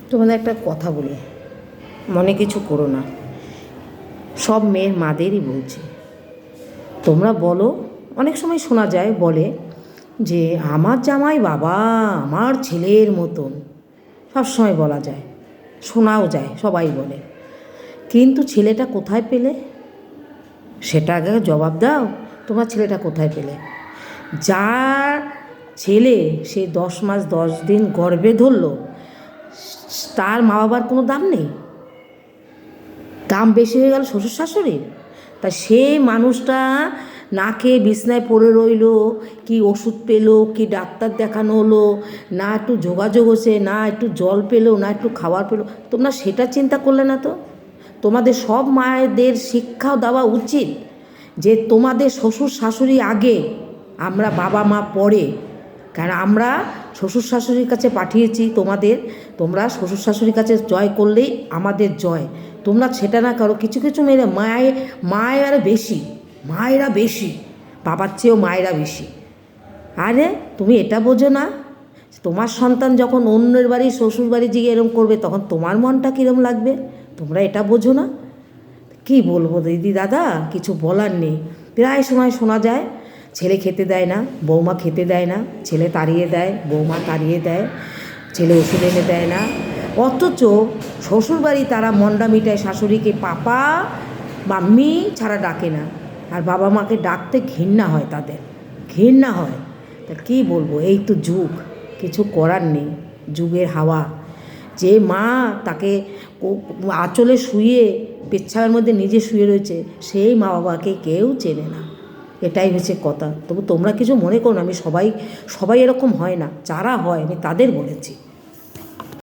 তোমাদের একটা কথা বলি, মনে কিছু করো না, সব মেয়ের মাদেরই বলছি। তোমরা বলো, অনেক সময় শোনা যায় বলে যে আমার জামাই বাবা আমার ছেলের মতন, সবসময় বলা যায়, শোনাও যায়, সবাই বলে। কিন্তু ছেলেটা কোথায় পেলে সেটা আগে জবাব দাও। তোমার ছেলেটা কোথায় পেলে? যার ছেলে সে 10 মাস 10 দিন গর্ভে ধরলো, তার মা বাবার কোনো দাম নেই? দাম বেশি হয়ে গেল শ্বশুর শাশুড়ির? তা সেই মানুষটা না খেয়ে বিছনায় পড়ে রইল, কি ওষুধ পেলো, কি ডাক্তার দেখানো হলো, না একটু যোগাযোগ হচ্ছে, না একটু জল পেলো, না একটু খাবার পেলো? তোমরা সেটা চিন্তা করলে না তো? তোমাদের সব মায়েদের শিক্ষাও দেওয়া উচিত যে তোমাদের শ্বশুর শাশুড়ি আগে, আমরা বাবা মা পরে। কারণ আমরা শ্বশুর শাশুড়ির কাছে পাঠিয়েছি তোমাদের, তোমরা শ্বশুর শাশুড়ির কাছে জয় করলেই আমাদের জয়। তোমরা সেটা না করো। কিছু কিছু মেয়েরা মায়েরা বেশি, মায়েরা বেশি, বাবার চেয়েও মায়েরা বেশি। আরে তুমি এটা বোঝো না, তোমার সন্তান যখন অন্যের বাড়ি শ্বশুর বাড়ি গিয়ে এরম করবে তখন তোমার মনটা কীরম লাগবে? তোমরা এটা বোঝো না? কী বলবো দিদি দাদা, কিছু বলার নেই। প্রায় সময় শোনা যায় ছেলে খেতে দেয় না, বৌমা খেতে দেয় না, ছেলে তাড়িয়ে দেয়, বৌমা তাড়িয়ে দেয়, ছেলে ওষুধ এনে দেয় না। অথচ শ্বশুরবাড়ি তারা মন্ডা মিটায় শাশুড়িকে পাপা মাম্মি ছাড়া ডাকে না, আর বাবা মাকে ডাকতে ঘৃণা হয়, তাদের ঘৃণা হয়। তা কী বলবো, এই তো যুগ, কিছু করার নেই, যুগের হাওয়া। যে মা তাকে আঁচলে শুয়ে পেচ্ছাবের মধ্যে নিজে শুয়ে রয়েছে, সেই মা বাবাকে কেউ চেনে না। এটাই হচ্ছে কথা। তবু তোমরা কিছু মনে করো না, আমি সবাই এরকম হয় না, যারা হয় আমি তাদের বলেছি।